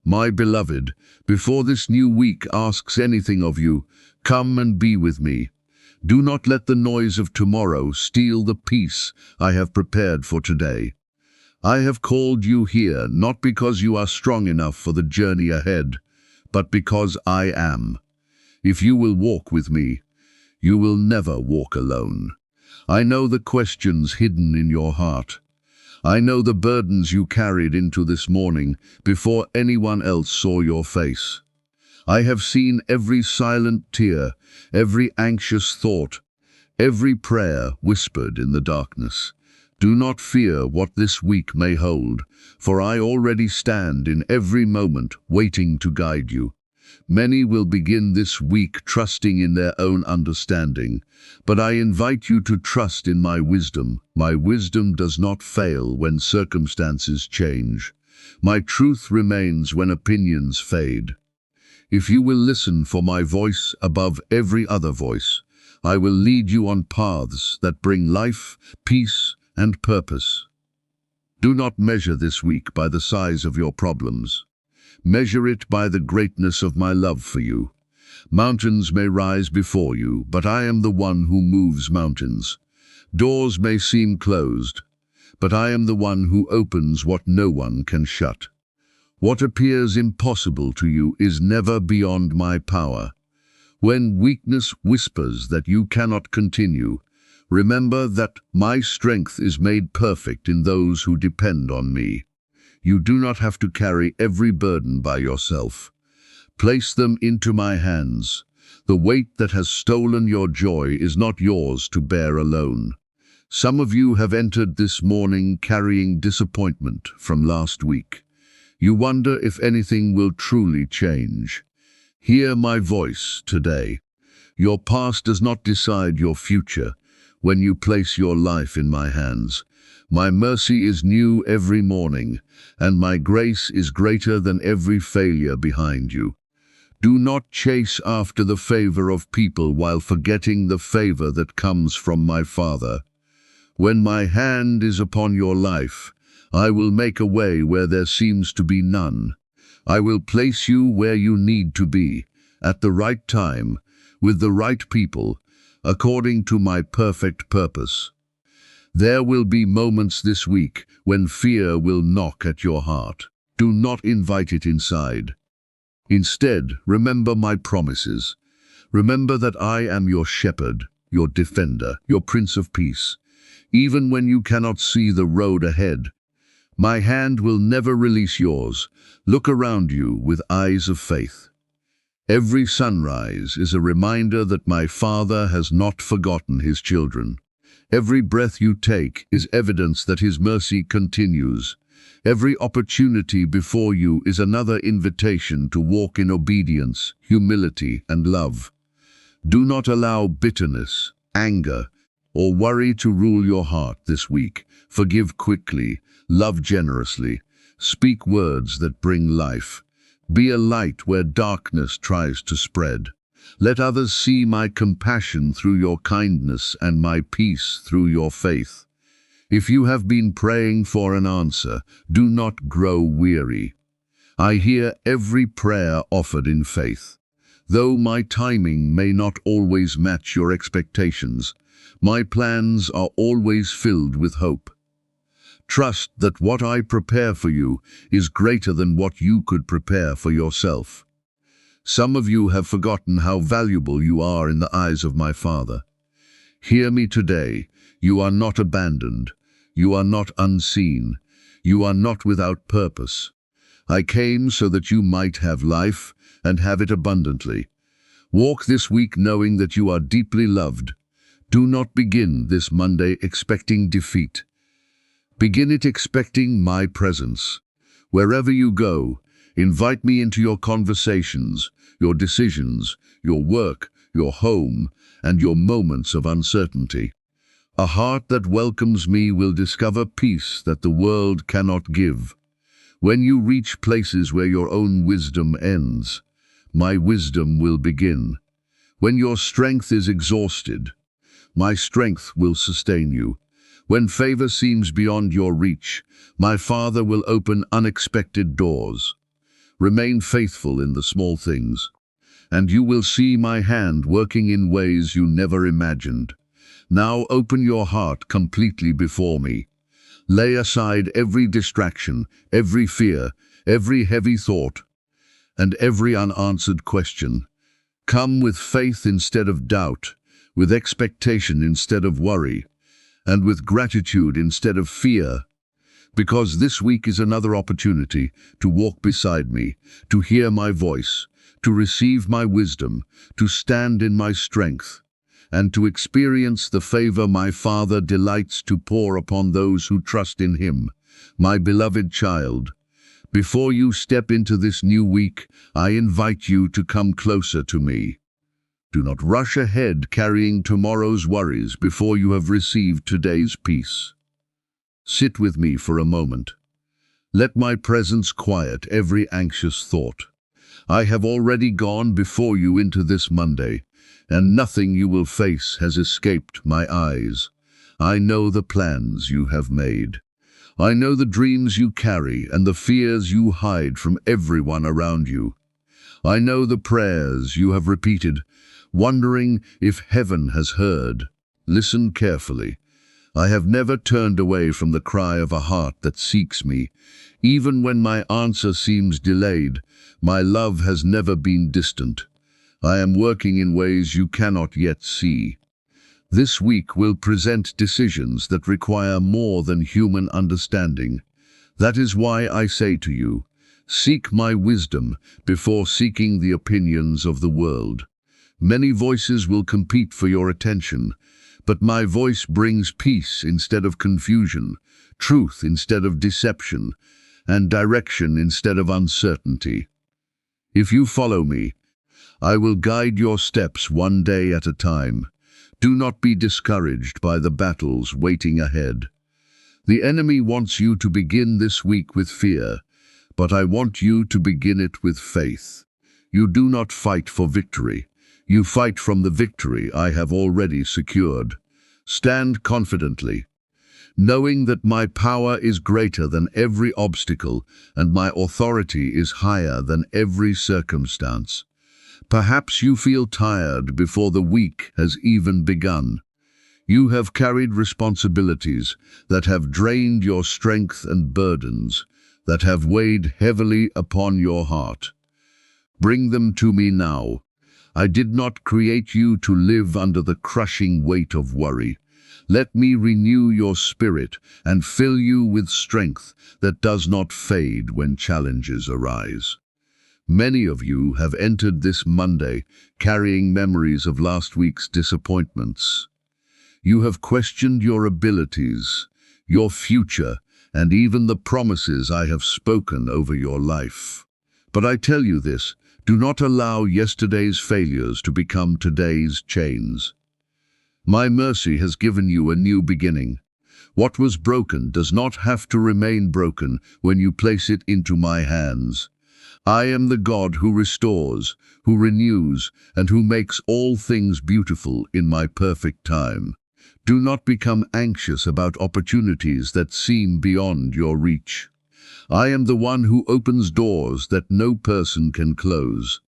My beloved, before this new week asks anything of you, come and be with me. Do not let the noise of tomorrow steal the peace I have prepared for today. I have called you here not because you are strong enough for the journey ahead, but because I am. If you will walk with me, you will never walk alone. I know the questions hidden in your heart. I know the burdens you carried into this morning before anyone else saw your face. I have seen every silent tear, every anxious thought, every prayer whispered in the darkness. Do not fear what this week may hold, for I already stand in every moment waiting to guide you. Many will begin this week trusting in their own understanding, but I invite you to trust in my wisdom. My wisdom does not fail when circumstances change. My truth remains when opinions fade. If you will listen for my voice above every other voice, I will lead you on paths that bring life, peace, and purpose. Do not measure this week by the size of your problems. Measure it by the greatness of my love for you. Mountains may rise before you, but I am the one who moves mountains. Doors may seem closed, but I am the one who opens what no one can shut. What appears impossible to you is never beyond my power. When weakness whispers that you cannot continue, remember that my strength is made perfect in those who depend on me. You do not have to carry every burden by yourself. Place them into my hands. The weight that has stolen your joy is not yours to bear alone. Some of you have entered this morning carrying disappointment from last week. You wonder if anything will truly change. Hear my voice today. Your past does not decide your future when you place your life in my hands. My mercy is new every morning, and my grace is greater than every failure behind you. Do not chase after the favor of people while forgetting the favor that comes from my Father. When my hand is upon your life, I will make a way where there seems to be none. I will place you where you need to be, at the right time, with the right people, according to my perfect purpose. There will be moments this week when fear will knock at your heart. Do not invite it inside. Instead, remember my promises. Remember that I am your shepherd, your defender, your Prince of Peace. Even when you cannot see the road ahead, my hand will never release yours. Look around you with eyes of faith. Every sunrise is a reminder that my Father has not forgotten his children. Every breath you take is evidence that his mercy continues. Every opportunity before you is another invitation to walk in obedience, humility, and love. Do not allow bitterness, anger, or worry to rule your heart this week. Forgive quickly, love generously, speak words that bring life. Be a light where darkness tries to spread. Let others see my compassion through your kindness and my peace through your faith. If you have been praying for an answer, do not grow weary. I hear every prayer offered in faith. Though my timing may not always match your expectations, my plans are always filled with hope. Trust that what I prepare for you is greater than what you could prepare for yourself. Some of you have forgotten how valuable you are in the eyes of my Father. Hear me today. You are not abandoned. You are not unseen. You are not without purpose. I came so that you might have life and have it abundantly. Walk this week knowing that you are deeply loved. Do not begin this Monday expecting defeat. Begin it expecting my presence. Wherever you go, invite me into your conversations, your decisions, your work, your home, and your moments of uncertainty. A heart that welcomes me will discover peace that the world cannot give. When you reach places where your own wisdom ends, my wisdom will begin. When your strength is exhausted, my strength will sustain you. When favor seems beyond your reach, my Father will open unexpected doors. Remain faithful in the small things, and you will see my hand working in ways you never imagined. Now open your heart completely before me. Lay aside every distraction, every fear, every heavy thought, and every unanswered question. Come with faith instead of doubt, with expectation instead of worry, and with gratitude instead of fear. Because this week is another opportunity to walk beside me, to hear my voice, to receive my wisdom, to stand in my strength, and to experience the favor my Father delights to pour upon those who trust in Him. My beloved child, before you step into this new week, I invite you to come closer to me. Do not rush ahead carrying tomorrow's worries before you have received today's peace. Sit with me for a moment. Let my presence quiet every anxious thought. I have already gone before you into this Monday, and nothing you will face has escaped my eyes. I know the plans you have made. I know the dreams you carry and the fears you hide from everyone around you. I know the prayers you have repeated, wondering if heaven has heard. Listen carefully. I have never turned away from the cry of a heart that seeks me. Even when my answer seems delayed, my love has never been distant. I am working in ways you cannot yet see. This week will present decisions that require more than human understanding. That is why I say to you, seek my wisdom before seeking the opinions of the world. Many voices will compete for your attention, but my voice brings peace instead of confusion, truth instead of deception, and direction instead of uncertainty. If you follow me, I will guide your steps one day at a time. Do not be discouraged by the battles waiting ahead. The enemy wants you to begin this week with fear, but I want you to begin it with faith. You do not fight for victory. You fight from the victory I have already secured. Stand confidently, knowing that my power is greater than every obstacle and my authority is higher than every circumstance. Perhaps you feel tired before the week has even begun. You have carried responsibilities that have drained your strength and burdens that have weighed heavily upon your heart. Bring them to me now. I did not create you to live under the crushing weight of worry. Let me renew your spirit and fill you with strength that does not fade when challenges arise. Many of you have entered this Monday carrying memories of last week's disappointments. You have questioned your abilities, your future, and even the promises I have spoken over your life. But I tell you this, do not allow yesterday's failures to become today's chains. My mercy has given you a new beginning. What was broken does not have to remain broken when you place it into my hands. I am the God who restores, who renews, and who makes all things beautiful in my perfect time. Do not become anxious about opportunities that seem beyond your reach. I am the one who opens doors that no person can close,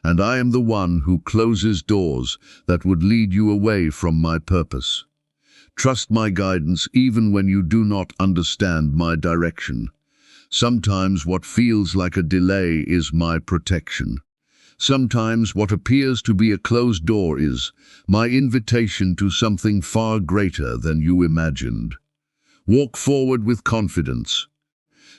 and I am the one who closes doors that would lead you away from my purpose. Trust my guidance even when you do not understand my direction. Sometimes what feels like a delay is my protection. Sometimes what appears to be a closed door is my invitation to something far greater than you imagined. Walk forward with confidence,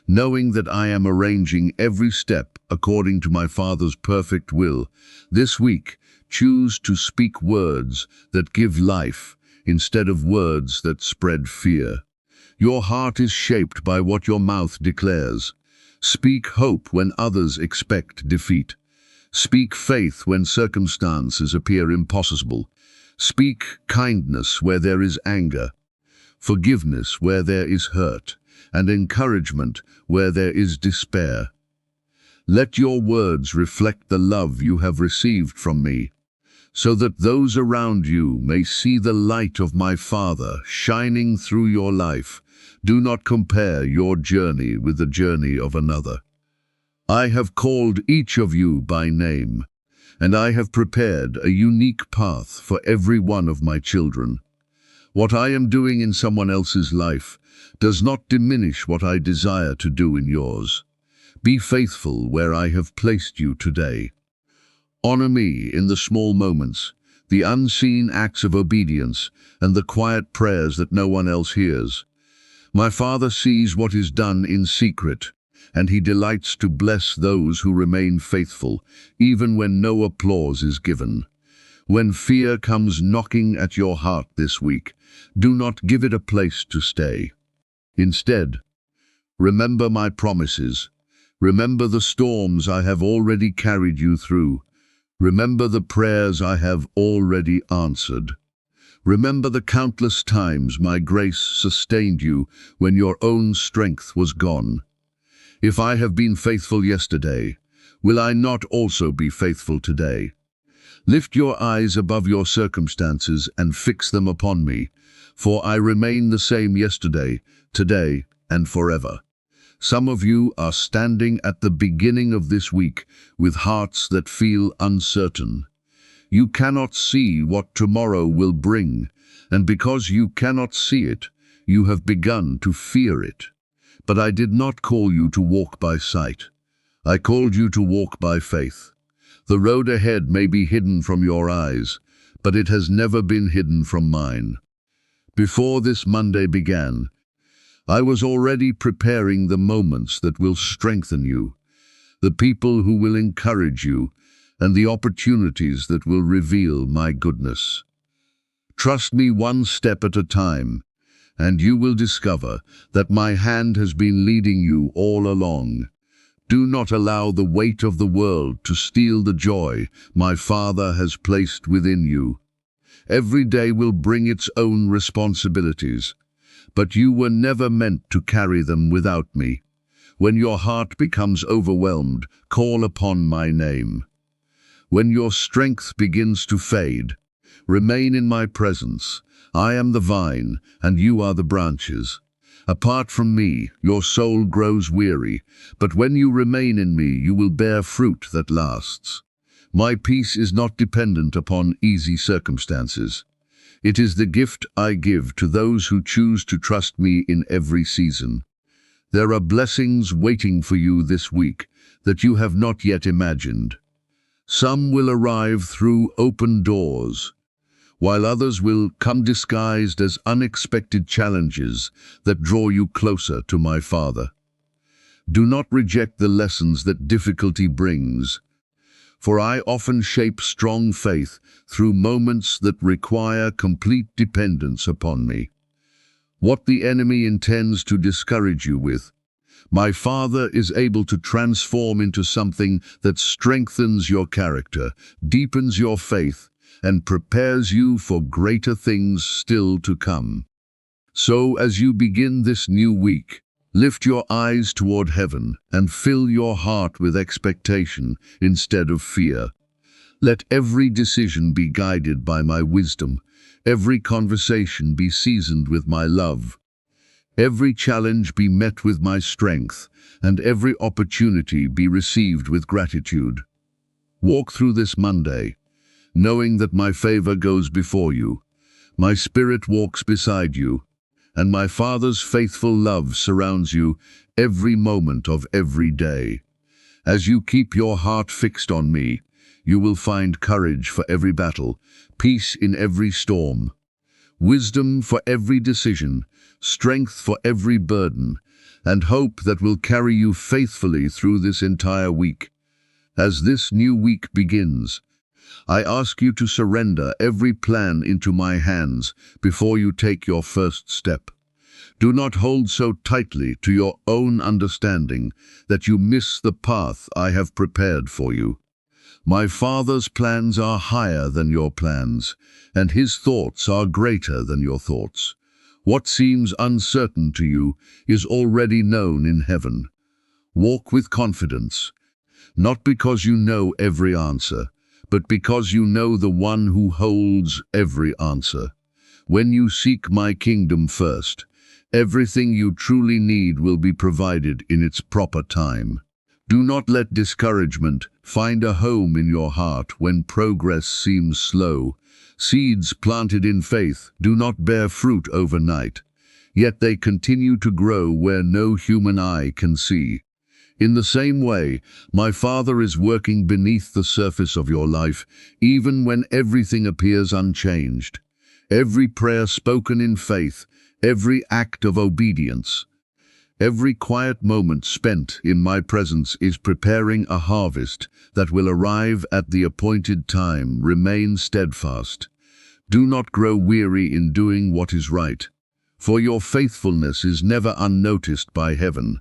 knowing that I am arranging every step according to my Father's perfect will. This week, choose to speak words that give life instead of words that spread fear. Your heart is shaped by what your mouth declares. Speak hope when others expect defeat. Speak faith when circumstances appear impossible. Speak kindness where there is anger, forgiveness where there is hurt, and encouragement where there is despair. Let your words reflect the love you have received from me, so that those around you may see the light of my Father shining through your life. Do not compare your journey with the journey of another. I have called each of you by name, and I have prepared a unique path for every one of my children. What I am doing in someone else's life does not diminish what I desire to do in yours. Be faithful where I have placed you today. Honor me in the small moments, the unseen acts of obedience, and the quiet prayers that no one else hears. My Father sees what is done in secret, and he delights to bless those who remain faithful, even when no applause is given. When fear comes knocking at your heart this week, do not give it a place to stay. Instead, remember my promises. Remember the storms I have already carried you through. Remember the prayers I have already answered. Remember the countless times my grace sustained you when your own strength was gone. If I have been faithful yesterday, will I not also be faithful today? Lift your eyes above your circumstances and fix them upon me, for I remain the same yesterday, today, and forever. Some of you are standing at the beginning of this week with hearts that feel uncertain. You cannot see what tomorrow will bring, and because you cannot see it, you have begun to fear it. But I did not call you to walk by sight. I called you to walk by faith. The road ahead may be hidden from your eyes, but it has never been hidden from mine. Before this Monday began, I was already preparing the moments that will strengthen you, the people who will encourage you, and the opportunities that will reveal my goodness. Trust me one step at a time, and you will discover that my hand has been leading you all along. Do not allow the weight of the world to steal the joy my Father has placed within you. Every day will bring its own responsibilities, but you were never meant to carry them without me. When your heart becomes overwhelmed, call upon my name. When your strength begins to fade, remain in my presence. I am the vine, and you are the branches. Apart from me, your soul grows weary, but when you remain in me, you will bear fruit that lasts. My peace is not dependent upon easy circumstances. It is the gift I give to those who choose to trust me in every season. There are blessings waiting for you this week that you have not yet imagined. Some will arrive through open doors, while others will come disguised as unexpected challenges that draw you closer to my Father. Do not reject the lessons that difficulty brings, for I often shape strong faith through moments that require complete dependence upon me. What the enemy intends to discourage you with, my Father is able to transform into something that strengthens your character, deepens your faith, and prepares you for greater things still to come. So as you begin this new week, lift your eyes toward heaven and fill your heart with expectation instead of fear. Let every decision be guided by my wisdom, every conversation be seasoned with my love, every challenge be met with my strength, and every opportunity be received with gratitude. Walk through this Monday, knowing that my favor goes before you, my spirit walks beside you, and my Father's faithful love surrounds you every moment of every day. As you keep your heart fixed on me, you will find courage for every battle, peace in every storm, wisdom for every decision, strength for every burden, and hope that will carry you faithfully through this entire week. As this new week begins, I ask you to surrender every plan into my hands before you take your first step. Do not hold so tightly to your own understanding that you miss the path I have prepared for you. My Father's plans are higher than your plans, and his thoughts are greater than your thoughts. What seems uncertain to you is already known in heaven. Walk with confidence, not because you know every answer, but because you know the one who holds every answer. When you seek my kingdom first, everything you truly need will be provided in its proper time. Do not let discouragement find a home in your heart when progress seems slow. Seeds planted in faith do not bear fruit overnight, yet they continue to grow where no human eye can see. In the same way, my Father is working beneath the surface of your life, even when everything appears unchanged. Every prayer spoken in faith, every act of obedience, every quiet moment spent in my presence is preparing a harvest that will arrive at the appointed time. Remain steadfast. Do not grow weary in doing what is right, for your faithfulness is never unnoticed by heaven.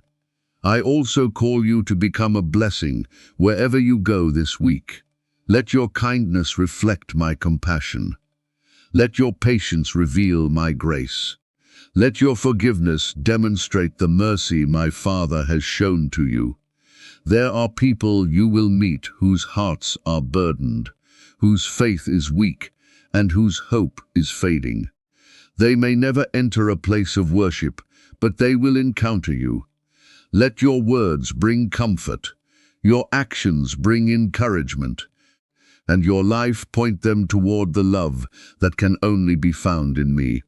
I also call you to become a blessing wherever you go this week. Let your kindness reflect my compassion. Let your patience reveal my grace. Let your forgiveness demonstrate the mercy my Father has shown to you. There are people you will meet whose hearts are burdened, whose faith is weak, and whose hope is fading. They may never enter a place of worship, but they will encounter you. Let your words bring comfort, your actions bring encouragement, and your life point them toward the love that can only be found in me.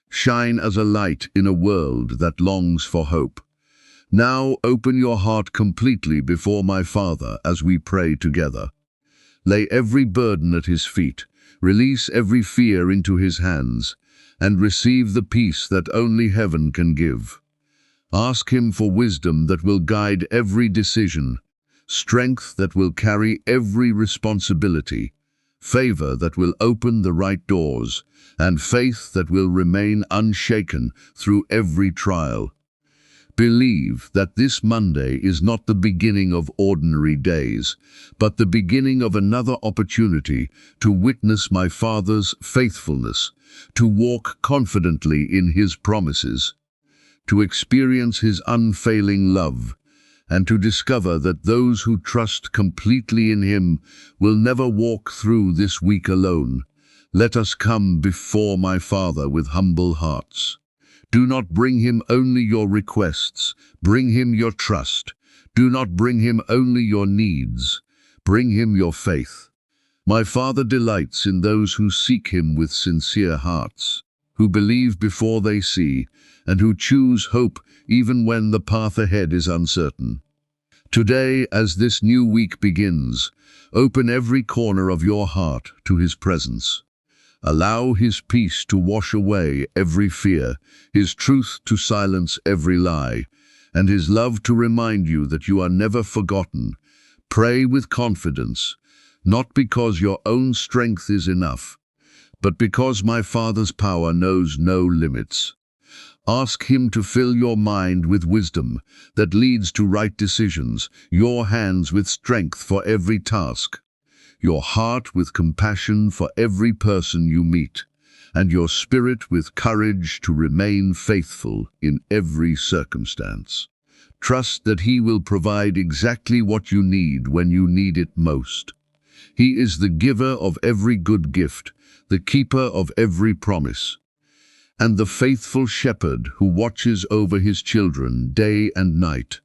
Shine as a light in a world that longs for hope. Now open your heart completely before my Father as we pray together. Lay every burden at his feet, release every fear into his hands, and receive the peace that only heaven can give. Ask him for wisdom that will guide every decision, strength that will carry every responsibility, favor that will open the right doors, and faith that will remain unshaken through every trial. Believe that this Monday is not the beginning of ordinary days, but the beginning of another opportunity to witness my Father's faithfulness, to walk confidently in his promises, to experience his unfailing love, and to discover that those who trust completely in him will never walk through this week alone. Let us come before my Father with humble hearts. Do not bring him only your requests, bring him your trust. Do not bring him only your needs, bring him your faith. My Father delights in those who seek him with sincere hearts, who believe before they see, and who choose hope even when the path ahead is uncertain. Today, as this new week begins, open every corner of your heart to his presence. Allow his peace to wash away every fear, his truth to silence every lie, and his love to remind you that you are never forgotten. Pray with confidence, not because your own strength is enough, but because my Father's power knows no limits. Ask him to fill your mind with wisdom that leads to right decisions, your hands with strength for every task, your heart with compassion for every person you meet, and your spirit with courage to remain faithful in every circumstance. Trust that he will provide exactly what you need when you need it most. He is the giver of every good gift, the keeper of every promise, and the faithful shepherd who watches over his children day and night.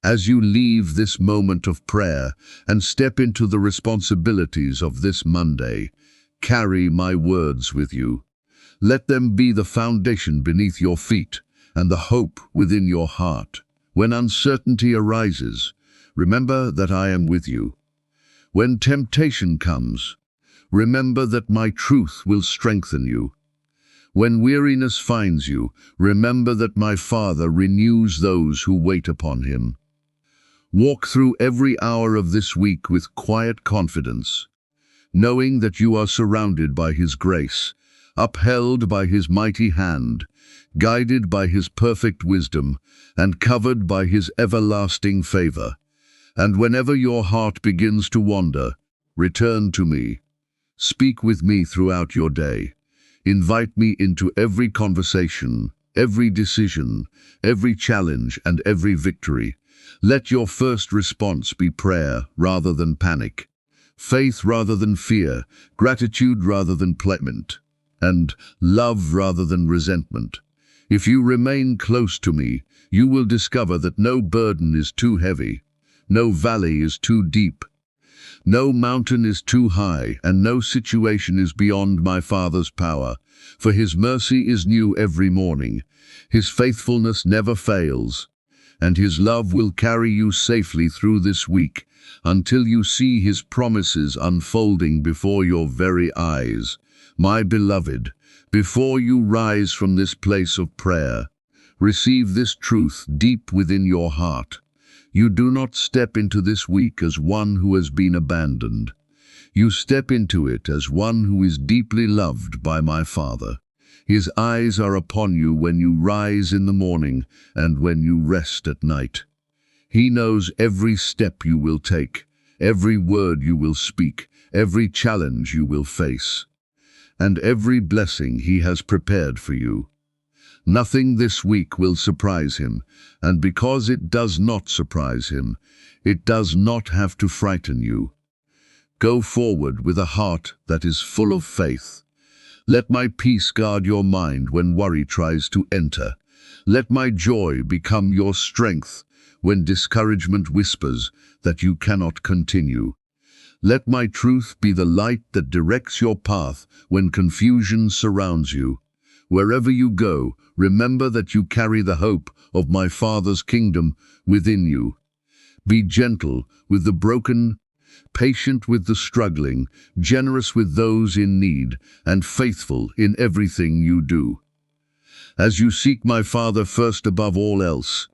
As you leave this moment of prayer and step into the responsibilities of this Monday, carry my words with you. Let them be the foundation beneath your feet and the hope within your heart. When uncertainty arises, remember that I am with you. When temptation comes, remember that my truth will strengthen you. When weariness finds you, remember that my Father renews those who wait upon him. Walk through every hour of this week with quiet confidence, knowing that you are surrounded by his grace, upheld by his mighty hand, guided by his perfect wisdom, and covered by his everlasting favor. And whenever your heart begins to wander, return to me. Speak with me throughout your day. Invite me into every conversation, every decision, every challenge, and every victory. Let your first response be prayer rather than panic, faith rather than fear, gratitude rather than lament, and love rather than resentment. If you remain close to me, you will discover that no burden is too heavy, No valley is too deep. No mountain is too high, and no situation is beyond my Father's power. For his mercy is new every morning. His faithfulness never fails. And his love will carry you safely through this week, until you see his promises unfolding before your very eyes. My beloved, before you rise from this place of prayer, receive this truth deep within your heart. You do not step into this week as one who has been abandoned. You step into it as one who is deeply loved by my Father. His eyes are upon you when you rise in the morning and when you rest at night. He knows every step you will take, every word you will speak, every challenge you will face, and every blessing he has prepared for you. Nothing this week will surprise him, and because it does not surprise him, it does not have to frighten you. Go forward with a heart that is full of faith. Let my peace guard your mind when worry tries to enter. Let my joy become your strength when discouragement whispers that you cannot continue. Let my truth be the light that directs your path when confusion surrounds you. Wherever you go, remember that you carry the hope of my Father's kingdom within you. Be gentle with the broken, patient with the struggling, generous with those in need, and faithful in everything you do. As you seek my Father first above all else,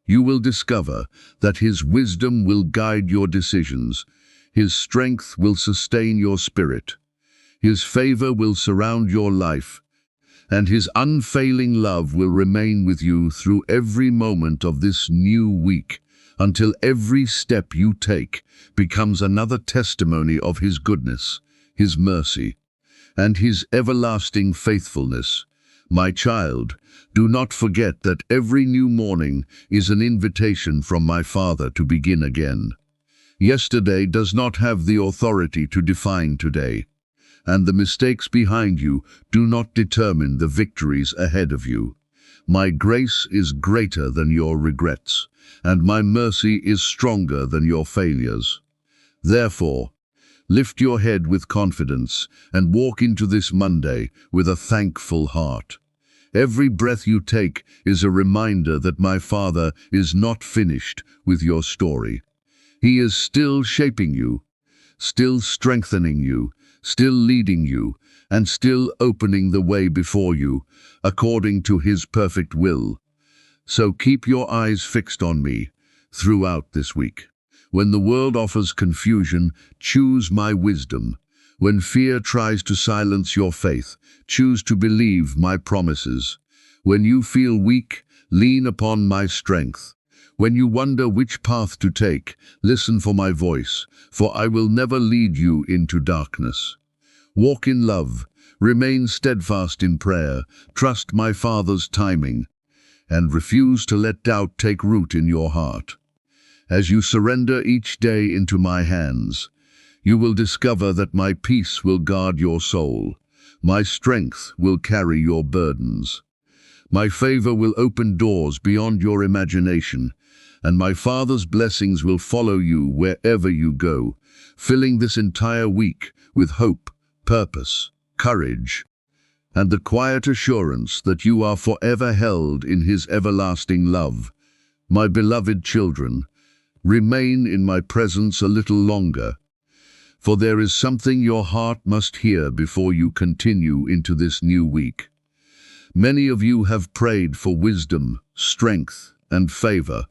you will discover that his wisdom will guide your decisions, his strength will sustain your spirit, his favor will surround your life, and his unfailing love will remain with you through every moment of this new week, until every step you take becomes another testimony of his goodness, his mercy, and his everlasting faithfulness. My child, do not forget that every new morning is an invitation from my Father to begin again. Yesterday does not have the authority to define today, and the mistakes behind you do not determine the victories ahead of you. My grace is greater than your regrets, and my mercy is stronger than your failures. Therefore, lift your head with confidence and walk into this Monday with a thankful heart. Every breath you take is a reminder that my Father is not finished with your story. He is still shaping you, still strengthening you, still leading you, and still opening the way before you, according to his perfect will. So keep your eyes fixed on me throughout this week. When the world offers confusion, choose my wisdom. When fear tries to silence your faith, choose to believe my promises. When you feel weak, lean upon my strength. When you wonder which path to take, listen for my voice, for I will never lead you into darkness. Walk in love, remain steadfast in prayer, trust my Father's timing, and refuse to let doubt take root in your heart. As you surrender each day into my hands, you will discover that my peace will guard your soul, my strength will carry your burdens. My favor will open doors beyond your imagination, and my Father's blessings will follow you wherever you go, filling this entire week with hope, purpose, courage, and the quiet assurance that you are forever held in his everlasting love. My beloved children, remain in my presence a little longer, for there is something your heart must hear before you continue into this new week. Many of you have prayed for wisdom, strength, and favor,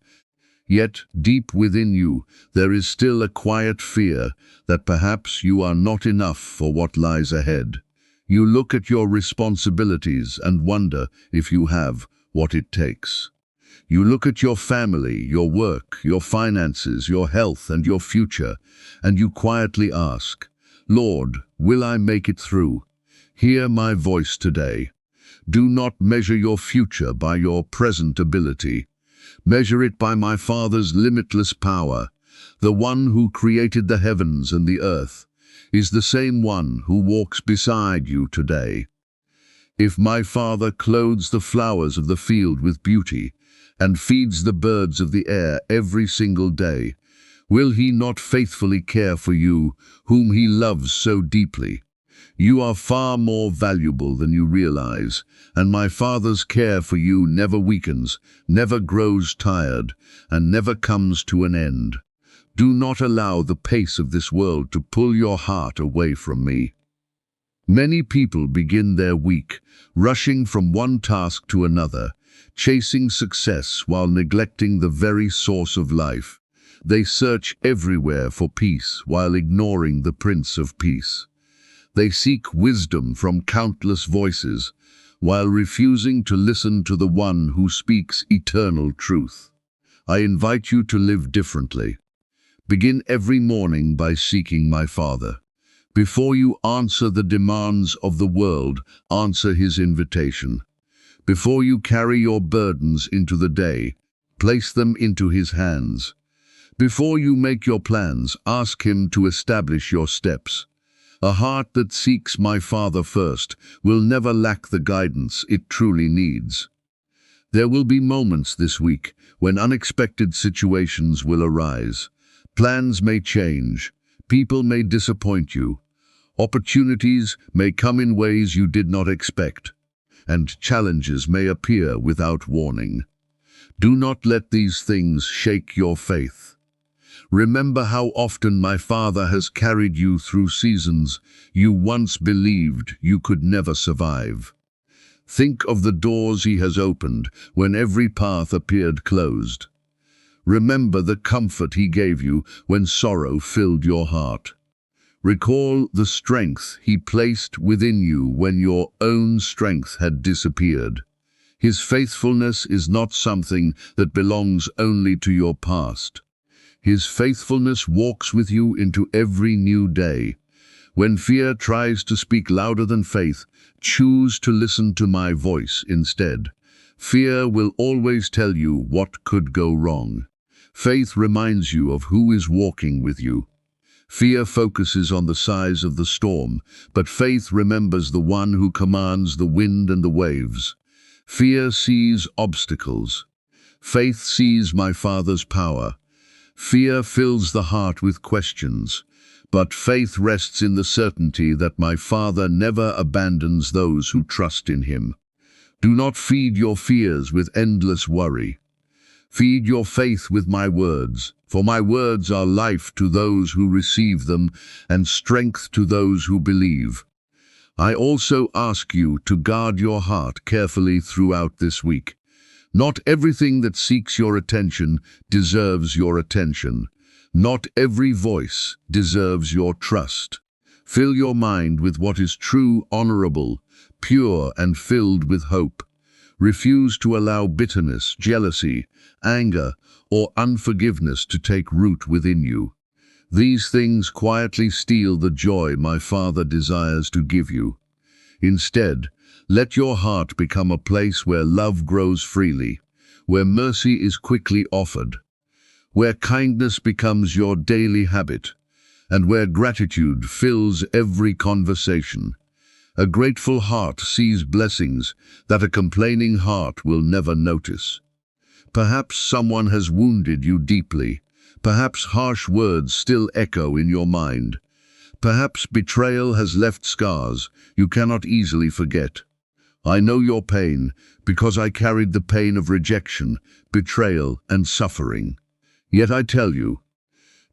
yet deep within you there is still a quiet fear that perhaps you are not enough for what lies ahead. You look at your responsibilities and wonder if you have what it takes. You look at your family, your work, your finances, your health, and your future, and you quietly ask, Lord, will I make it through? Hear my voice today. Do not measure your future by your present ability. Measure it by my Father's limitless power. The one who created the heavens and the earth is the same one who walks beside you today. If my Father clothes the flowers of the field with beauty and feeds the birds of the air every single day, Will he not faithfully care for you, whom he loves so deeply? You are far more valuable than you realize, and my Father's care for you never weakens, never grows tired, and never comes to an end. Do not allow the pace of this world to pull your heart away from me. Many people begin their week, rushing from one task to another, chasing success while neglecting the very source of life. They search everywhere for peace while ignoring the Prince of Peace. They seek wisdom from countless voices while refusing to listen to the one who speaks eternal truth. I invite you to live differently. Begin every morning by seeking my Father. Before you answer the demands of the world, answer his invitation. Before you carry your burdens into the day, place them into his hands. Before you make your plans, ask him to establish your steps. A heart that seeks my Father first will never lack the guidance it truly needs. There will be moments this week when unexpected situations will arise. Plans may change, people may disappoint you, opportunities may come in ways you did not expect, and challenges may appear without warning. Do not let these things shake your faith. Remember how often my Father has carried you through seasons you once believed you could never survive. Think of the doors he has opened when every path appeared closed. Remember the comfort he gave you when sorrow filled your heart. Recall the strength he placed within you when your own strength had disappeared. His faithfulness is not something that belongs only to your past. His faithfulness walks with you into every new day. When fear tries to speak louder than faith, choose to listen to my voice instead. Fear will always tell you what could go wrong. Faith reminds you of who is walking with you. Fear focuses on the size of the storm, but faith remembers the one who commands the wind and the waves. Fear sees obstacles. Faith sees my Father's power. Fear fills the heart with questions, but faith rests in the certainty that my Father never abandons those who trust in him. Do not feed your fears with endless worry. Feed your faith with my words, for my words are life to those who receive them and strength to those who believe. I also ask you to guard your heart carefully throughout this week. Not everything that seeks your attention deserves your attention. Not every voice deserves your trust. Fill your mind with what is true, honorable, pure, and filled with hope. Refuse to allow bitterness, jealousy, anger, or unforgiveness to take root within you. These things quietly steal the joy my Father desires to give you. Instead, let your heart become a place where love grows freely, where mercy is quickly offered, where kindness becomes your daily habit, and where gratitude fills every conversation. A grateful heart sees blessings that a complaining heart will never notice. Perhaps someone has wounded you deeply. Perhaps harsh words still echo in your mind. Perhaps betrayal has left scars you cannot easily forget. I know your pain because I carried the pain of rejection, betrayal, and suffering. Yet I tell you,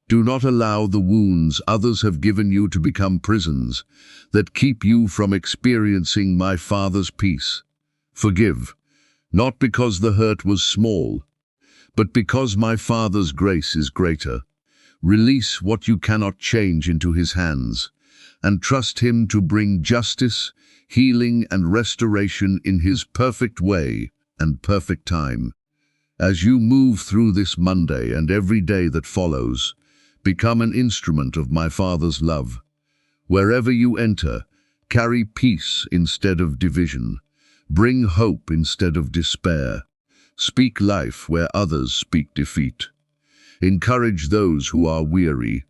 do not allow the wounds others have given you to become prisons that keep you from experiencing my Father's peace. Forgive, not because the hurt was small, but because my Father's grace is greater. Release what you cannot change into his hands, and trust him to bring justice, healing, and restoration in his perfect way and perfect time. As you move through this Monday and every day that follows, become an instrument of my Father's love. Wherever you enter, carry peace instead of division. Bring hope instead of despair. Speak life where others speak defeat. Encourage those who are weary.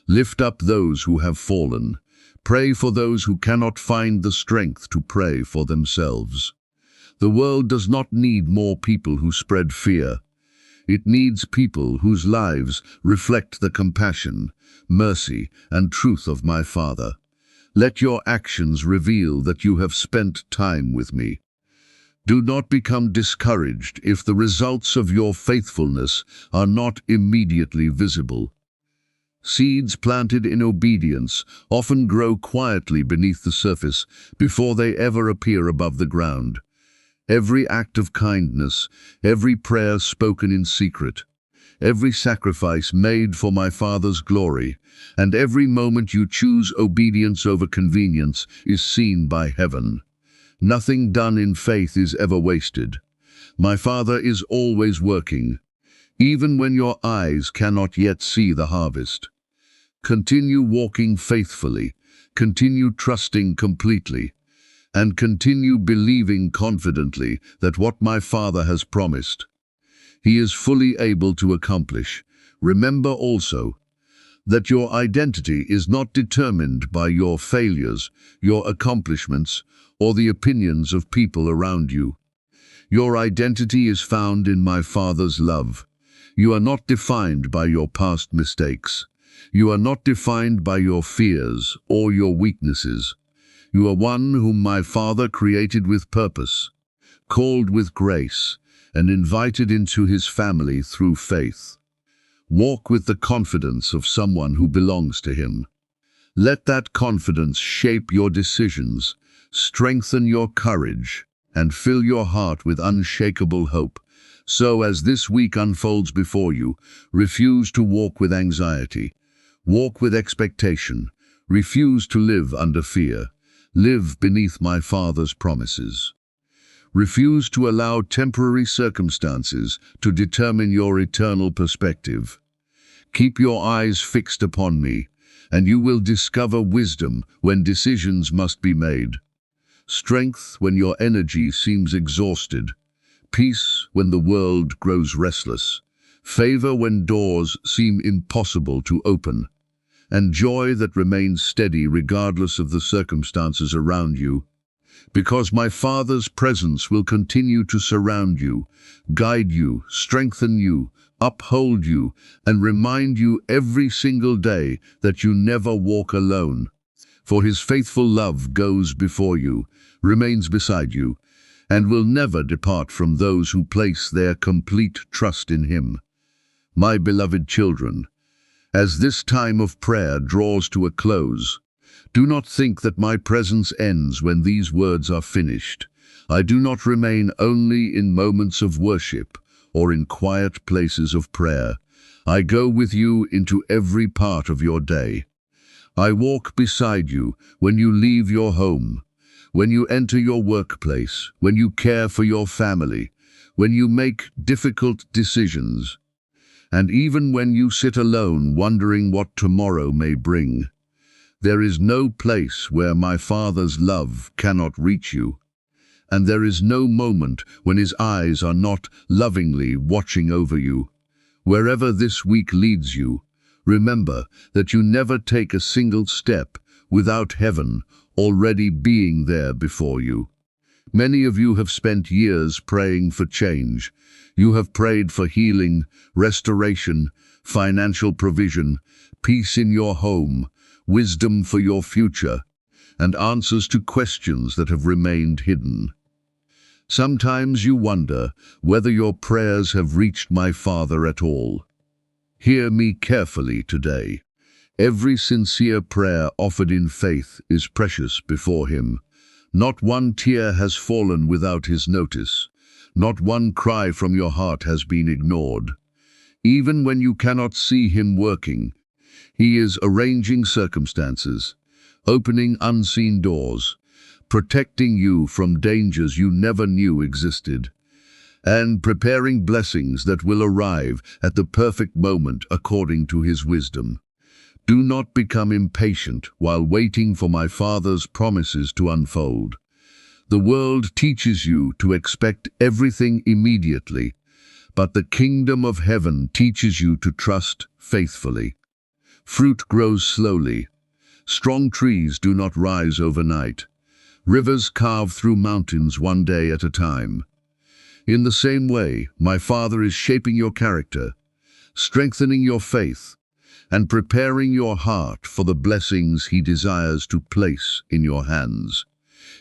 Lift up those who have fallen. Pray for those who cannot find the strength to pray for themselves. The world does not need more people who spread fear. It needs people whose lives reflect the compassion, mercy, and truth of my Father. Let your actions reveal that you have spent time with me. Do not become discouraged if the results of your faithfulness are not immediately visible. Seeds planted in obedience often grow quietly beneath the surface before they ever appear above the ground. Every act of kindness, every prayer spoken in secret, every sacrifice made for my Father's glory, and every moment you choose obedience over convenience is seen by heaven. Nothing done in faith is ever wasted. My Father is always working, even when your eyes cannot yet see the harvest. Continue walking faithfully, continue trusting completely, and continue believing confidently that what my Father has promised, He is fully able to accomplish. Remember also that your identity is not determined by your failures, your accomplishments, or the opinions of people around you. Your identity is found in my Father's love. You are not defined by your past mistakes. You are not defined by your fears or your weaknesses. You are one whom my Father created with purpose, called with grace, and invited into His family through faith. Walk with the confidence of someone who belongs to Him. Let that confidence shape your decisions, strengthen your courage, and fill your heart with unshakable hope. So as this week unfolds before you, refuse to walk with anxiety. Walk with expectation. Refuse to live under fear. Live beneath my Father's promises. Refuse to allow temporary circumstances to determine your eternal perspective. Keep your eyes fixed upon me, and you will discover wisdom when decisions must be made. Strength when your energy seems exhausted. Peace when the world grows restless. Favor when doors seem impossible to open. And joy that remains steady regardless of the circumstances around you. Because my Father's presence will continue to surround you, guide you, strengthen you, uphold you, and remind you every single day that you never walk alone. For His faithful love goes before you, remains beside you, and will never depart from those who place their complete trust in Him. My beloved children, as this time of prayer draws to a close, do not think that my presence ends when these words are finished. I do not remain only in moments of worship or in quiet places of prayer. I go with you into every part of your day. I walk beside you when you leave your home, when you enter your workplace, when you care for your family, when you make difficult decisions, and even when you sit alone wondering what tomorrow may bring. There is no place where my Father's love cannot reach you, and there is no moment when His eyes are not lovingly watching over you. Wherever this week leads you, remember that you never take a single step without heaven already being there before you. Many of you have spent years praying for change. You have prayed for healing, restoration, financial provision, peace in your home, wisdom for your future, and answers to questions that have remained hidden. Sometimes you wonder whether your prayers have reached my Father at all. Hear me carefully today. Every sincere prayer offered in faith is precious before Him. Not one tear has fallen without His notice. Not one cry from your heart has been ignored. Even when you cannot see Him working, He is arranging circumstances, opening unseen doors, protecting you from dangers you never knew existed, and preparing blessings that will arrive at the perfect moment according to His wisdom. Do not become impatient while waiting for my Father's promises to unfold. The world teaches you to expect everything immediately, but the kingdom of heaven teaches you to trust faithfully. Fruit grows slowly. Strong trees do not rise overnight. Rivers carve through mountains one day at a time. In the same way, my Father is shaping your character, strengthening your faith, and preparing your heart for the blessings He desires to place in your hands.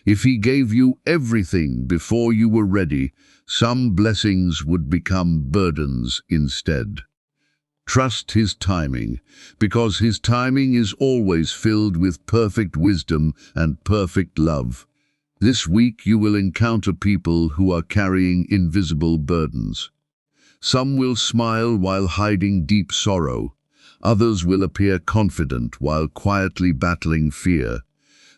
If He gave you everything before you were ready, some blessings would become burdens instead. Trust His timing, because His timing is always filled with perfect wisdom and perfect love. This week you will encounter people who are carrying invisible burdens. Some will smile while hiding deep sorrow. Others will appear confident while quietly battling fear.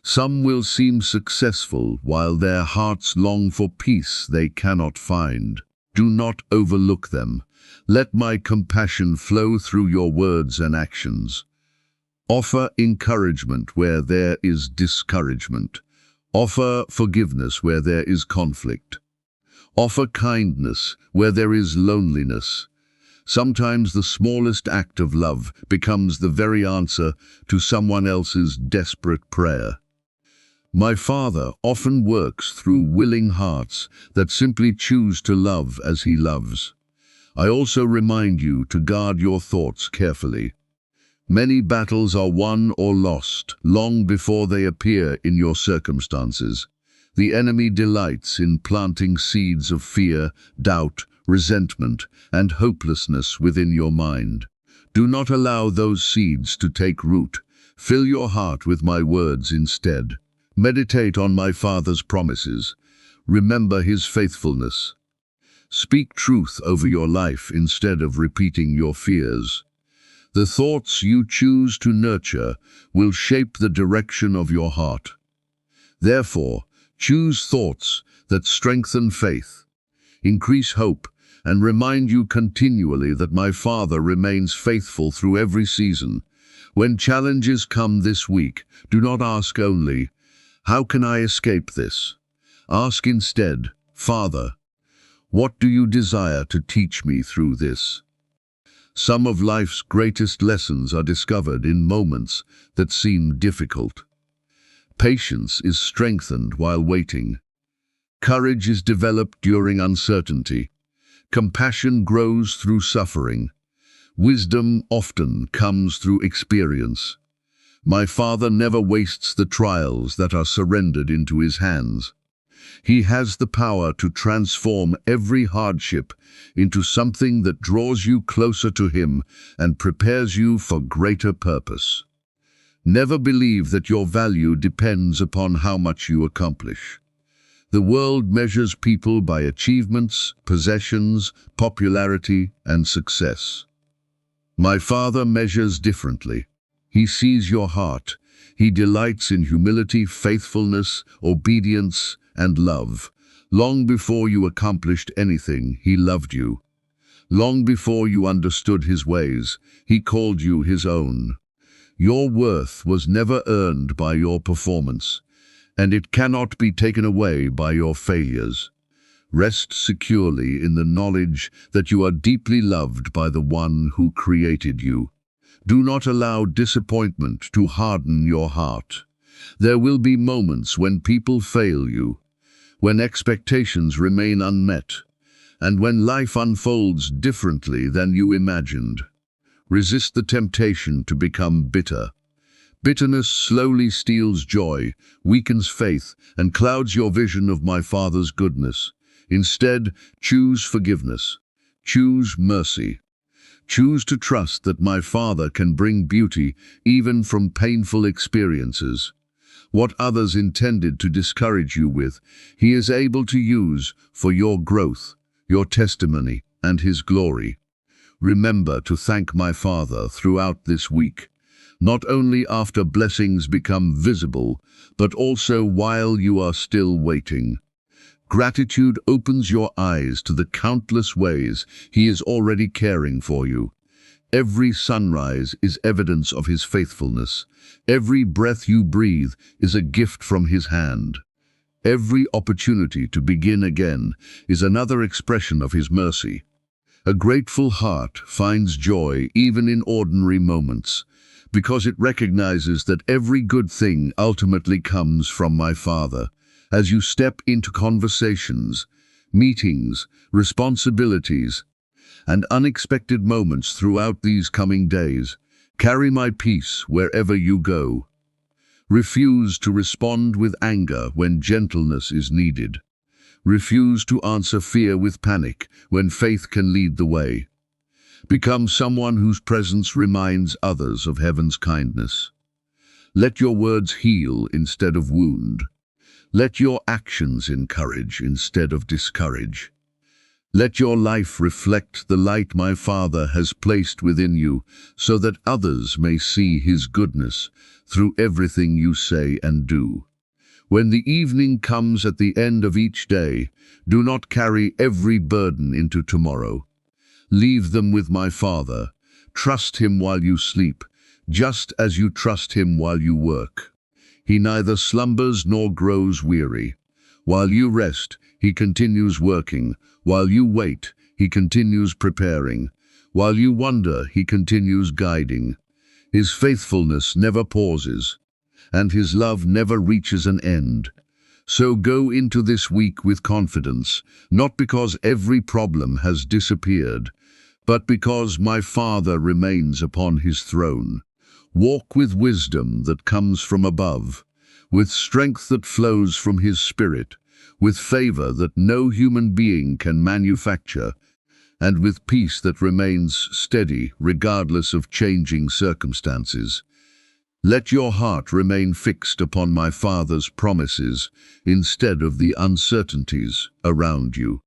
Some will seem successful while their hearts long for peace they cannot find. Do not overlook them. Let my compassion flow through your words and actions. Offer encouragement where there is discouragement. Offer forgiveness where there is conflict. Offer kindness where there is loneliness. Sometimes the smallest act of love becomes the very answer to someone else's desperate prayer. My Father often works through willing hearts that simply choose to love as He loves. I also remind you to guard your thoughts carefully. Many battles are won or lost long before they appear in your circumstances. The enemy delights in planting seeds of fear, doubt, resentment, and hopelessness within your mind. Do not allow those seeds to take root. Fill your heart with my words instead. Meditate on my Father's promises. Remember His faithfulness. Speak truth over your life instead of repeating your fears. The thoughts you choose to nurture will shape the direction of your heart. Therefore, choose thoughts that strengthen faith, increase hope, and remind you continually that my Father remains faithful through every season. When challenges come this week, do not ask only, "How can I escape this?" Ask instead, "Father, what do you desire to teach me through this?" Some of life's greatest lessons are discovered in moments that seem difficult. Patience is strengthened while waiting. Courage is developed during uncertainty. Compassion grows through suffering. Wisdom often comes through experience. My Father never wastes the trials that are surrendered into His hands. He has the power to transform every hardship into something that draws you closer to Him and prepares you for greater purpose. Never believe that your value depends upon how much you accomplish. The world measures people by achievements, possessions, popularity, and success. My Father measures differently. He sees your heart. He delights in humility, faithfulness, obedience, and love. Long before you accomplished anything, He loved you. Long before you understood His ways, He called you His own. Your worth was never earned by your performance, and it cannot be taken away by your failures. Rest securely in the knowledge that you are deeply loved by the One who created you. Do not allow disappointment to harden your heart. There will be moments when people fail you, when expectations remain unmet, and when life unfolds differently than you imagined. Resist the temptation to become bitter. Bitterness slowly steals joy, weakens faith, and clouds your vision of my Father's goodness. Instead, choose forgiveness. Choose mercy. Choose to trust that my Father can bring beauty even from painful experiences. What others intended to discourage you with, He is able to use for your growth, your testimony, and His glory. Remember to thank my Father throughout this week, not only after blessings become visible, but also while you are still waiting. Gratitude opens your eyes to the countless ways He is already caring for you. Every sunrise is evidence of His faithfulness. Every breath you breathe is a gift from His hand. Every opportunity to begin again is another expression of His mercy. A grateful heart finds joy even in ordinary moments, because it recognizes that every good thing ultimately comes from my Father. As you step into conversations, meetings, responsibilities, and unexpected moments throughout these coming days. Carry my peace wherever you go. Refuse to respond with anger when gentleness is needed. Refuse to answer fear with panic when faith can lead the way. Become someone whose presence reminds others of heaven's kindness. Let your words heal instead of wound. Let your actions encourage instead of discourage. Let your life reflect the light my Father has placed within you, so that others may see His goodness through everything you say and do. When the evening comes at the end of each day, do not carry every burden into tomorrow. Leave them with my Father. Trust Him while you sleep, just as you trust Him while you work. He neither slumbers nor grows weary. While you rest, He continues working. While you wait, He continues preparing. While you wonder, He continues guiding. His faithfulness never pauses, and His love never reaches an end. So go into this week with confidence, not because every problem has disappeared, but because my Father remains upon His throne. Walk with wisdom that comes from above, with strength that flows from His Spirit, with favor that no human being can manufacture, and with peace that remains steady regardless of changing circumstances. Let your heart remain fixed upon my Father's promises instead of the uncertainties around you.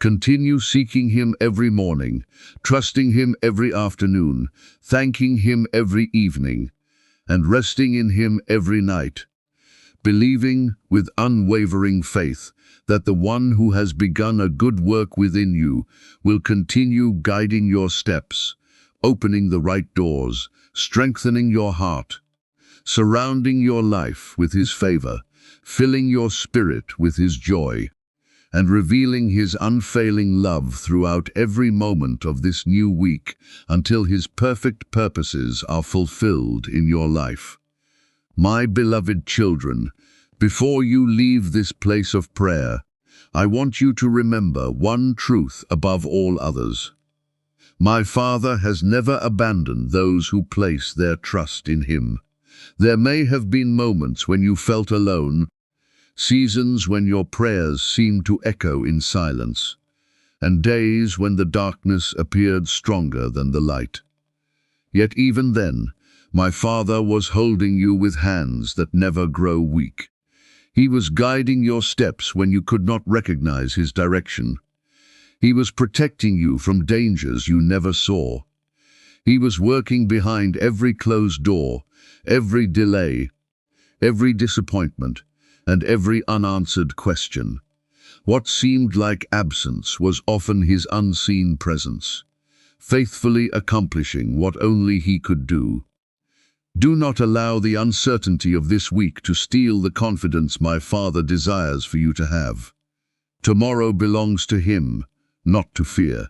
Continue seeking Him every morning, trusting Him every afternoon, thanking Him every evening, and resting in Him every night, believing with unwavering faith that the one who has begun a good work within you will continue guiding your steps, opening the right doors, strengthening your heart, surrounding your life with His favor, filling your spirit with His joy, and revealing His unfailing love throughout every moment of this new week until His perfect purposes are fulfilled in your life. My beloved children, before you leave this place of prayer, I want you to remember one truth above all others. My Father has never abandoned those who place their trust in Him. There may have been moments when you felt alone, seasons when your prayers seemed to echo in silence, and days when the darkness appeared stronger than the light. Yet even then, my Father was holding you with hands that never grow weak. He was guiding your steps when you could not recognize His direction. He was protecting you from dangers you never saw. He was working behind every closed door, every delay, every disappointment, and every unanswered question. What seemed like absence was often His unseen presence, faithfully accomplishing what only He could do. Do not allow the uncertainty of this week to steal the confidence my Father desires for you to have. Tomorrow belongs to Him, not to fear.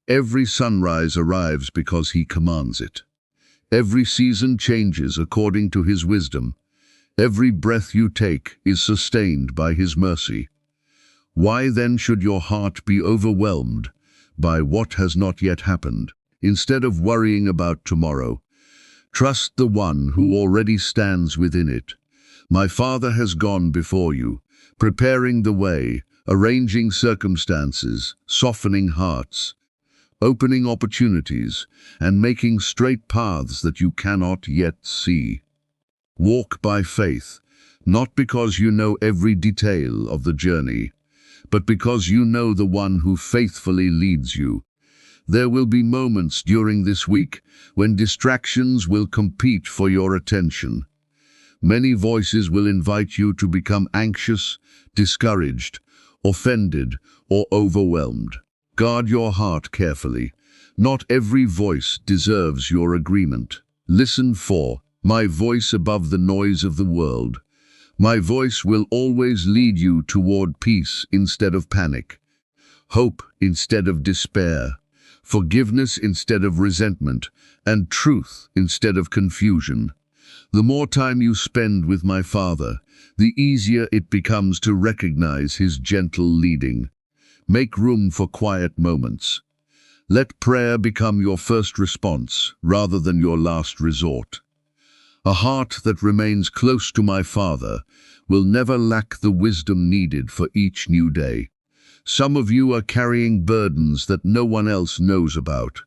Every sunrise arrives because He commands it. Every season changes according to His wisdom. Every breath you take is sustained by His mercy. Why then should your heart be overwhelmed by what has not yet happened? Instead of worrying about tomorrow, trust the one who already stands within it. My Father has gone before you, preparing the way, arranging circumstances, softening hearts, opening opportunities, and making straight paths that you cannot yet see. Walk by faith, not because you know every detail of the journey, but because you know the one who faithfully leads you. There will be moments during this week when distractions will compete for your attention. Many voices will invite you to become anxious, discouraged, offended, or overwhelmed. Guard your heart carefully. Not every voice deserves your agreement. Listen for my voice above the noise of the world. My voice will always lead you toward peace instead of panic, hope instead of despair, forgiveness instead of resentment, and truth instead of confusion. The more time you spend with my Father, the easier it becomes to recognize His gentle leading. Make room for quiet moments. Let prayer become your first response rather than your last resort. A heart that remains close to my Father will never lack the wisdom needed for each new day. Some of you are carrying burdens that no one else knows about.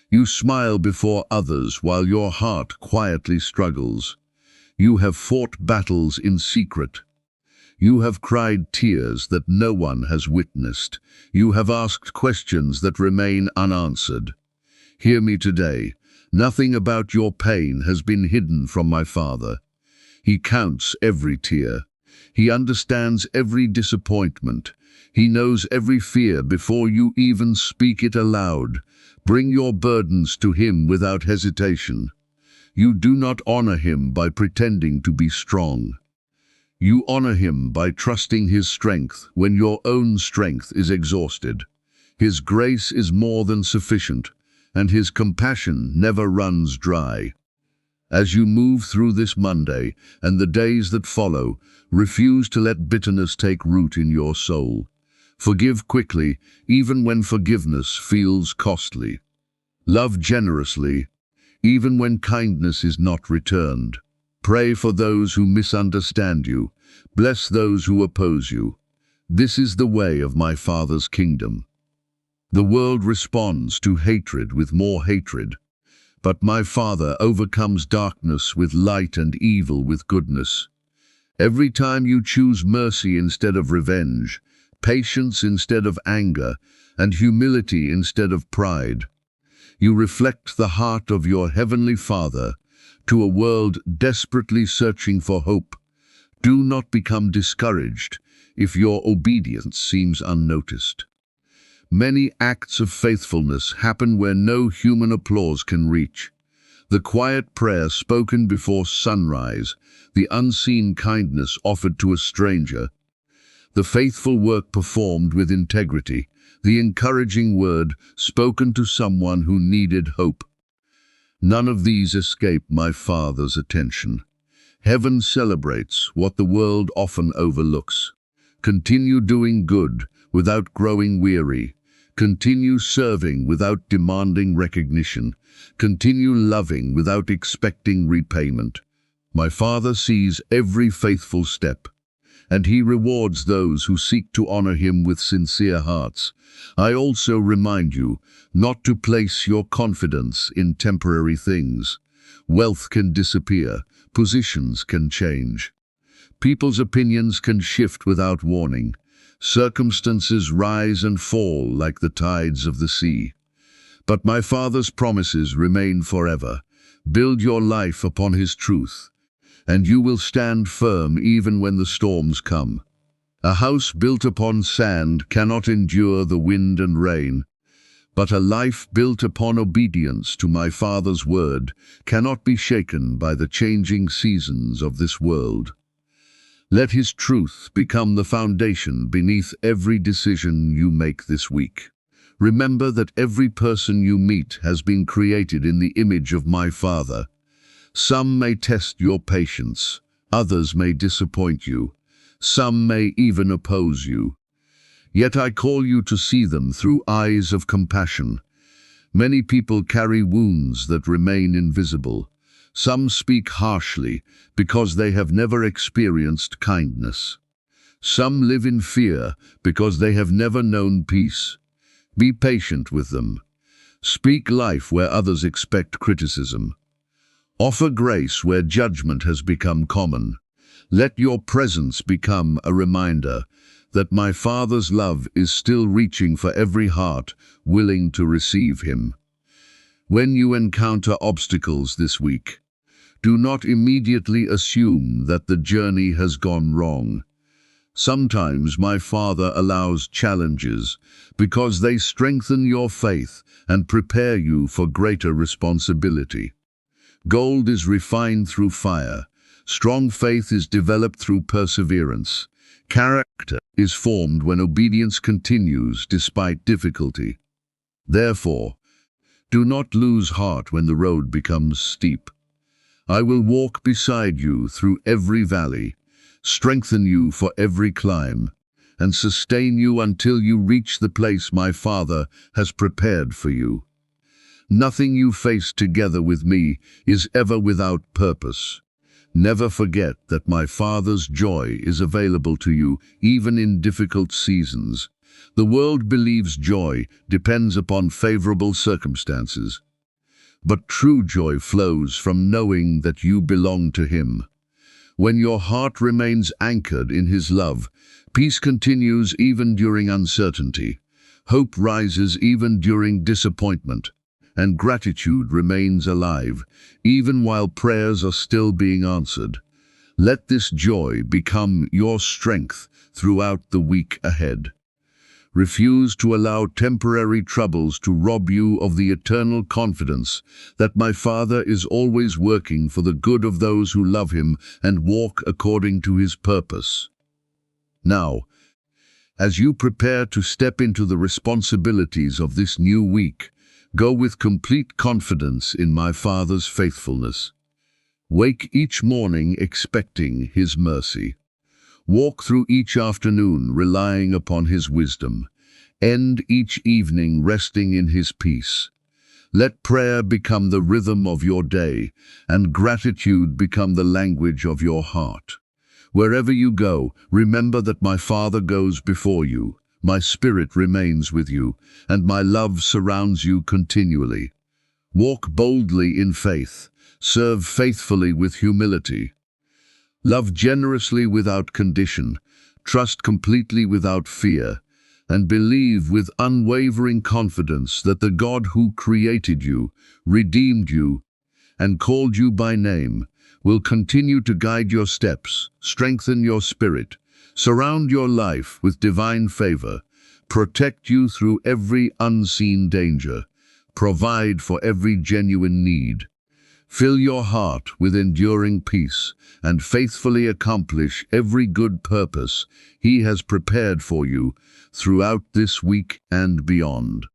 You smile before others while your heart quietly struggles. You have fought battles in secret. You have cried tears that no one has witnessed. You have asked questions that remain unanswered. Hear me today. Nothing about your pain has been hidden from my Father. He counts every tear. He understands every disappointment. He knows every fear before you even speak it aloud. Bring your burdens to Him without hesitation. You do not honor Him by pretending to be strong. You honor Him by trusting His strength when your own strength is exhausted. His grace is more than sufficient, and His compassion never runs dry. As you move through this Monday and the days that follow, refuse to let bitterness take root in your soul. Forgive quickly, even when forgiveness feels costly. Love generously, even when kindness is not returned. Pray for those who misunderstand you. Bless those who oppose you. This is the way of my Father's kingdom. The world responds to hatred with more hatred, but my Father overcomes darkness with light and evil with goodness. Every time you choose mercy instead of revenge, patience instead of anger, and humility instead of pride, you reflect the heart of your Heavenly Father to a world desperately searching for hope. Do not become discouraged if your obedience seems unnoticed. Many acts of faithfulness happen where no human applause can reach. The quiet prayer spoken before sunrise, the unseen kindness offered to a stranger, the faithful work performed with integrity, the encouraging word spoken to someone who needed hope. None of these escape my Father's attention. Heaven celebrates what the world often overlooks. Continue doing good without growing weary. Continue serving without demanding recognition. Continue loving without expecting repayment. My Father sees every faithful step, and He rewards those who seek to honor Him with sincere hearts. I also remind you not to place your confidence in temporary things. Wealth can disappear, positions can change. People's opinions can shift without warning. Circumstances rise and fall like the tides of the sea. But my Father's promises remain forever. Build your life upon His truth, and you will stand firm even when the storms come. A house built upon sand cannot endure the wind and rain, but a life built upon obedience to my Father's word cannot be shaken by the changing seasons of this world. Let His truth become the foundation beneath every decision you make this week. Remember that every person you meet has been created in the image of my Father. Some may test your patience, others may disappoint you, some may even oppose you. Yet I call you to see them through eyes of compassion. Many people carry wounds that remain invisible. Some speak harshly because they have never experienced kindness. Some live in fear because they have never known peace. Be patient with them. Speak life where others expect criticism. Offer grace where judgment has become common. Let your presence become a reminder that my Father's love is still reaching for every heart willing to receive Him. When you encounter obstacles this week, do not immediately assume that the journey has gone wrong. Sometimes my Father allows challenges because they strengthen your faith and prepare you for greater responsibility. Gold is refined through fire. Strong faith is developed through perseverance. Character is formed when obedience continues despite difficulty. Therefore, do not lose heart when the road becomes steep. I will walk beside you through every valley, strengthen you for every climb, and sustain you until you reach the place my Father has prepared for you. Nothing you face together with me is ever without purpose. Never forget that my Father's joy is available to you even in difficult seasons. The world believes joy depends upon favorable circumstances, but true joy flows from knowing that you belong to Him. When your heart remains anchored in His love, peace continues even during uncertainty, hope rises even during disappointment, and gratitude remains alive, even while prayers are still being answered. Let this joy become your strength throughout the week ahead. Refuse to allow temporary troubles to rob you of the eternal confidence that my Father is always working for the good of those who love Him and walk according to His purpose. Now, as you prepare to step into the responsibilities of this new week, go with complete confidence in my Father's faithfulness. Wake each morning expecting His mercy. Walk through each afternoon relying upon His wisdom. End each evening resting in His peace. Let prayer become the rhythm of your day, and gratitude become the language of your heart. Wherever you go, remember that my Father goes before you, my Spirit remains with you, and my love surrounds you continually. Walk boldly in faith, serve faithfully with humility. Love generously without condition, trust completely without fear, and believe with unwavering confidence that the God who created you, redeemed you, and called you by name will continue to guide your steps, strengthen your spirit, surround your life with divine favor, protect you through every unseen danger, provide for every genuine need. Fill your heart with enduring peace and faithfully accomplish every good purpose He has prepared for you throughout this week and beyond.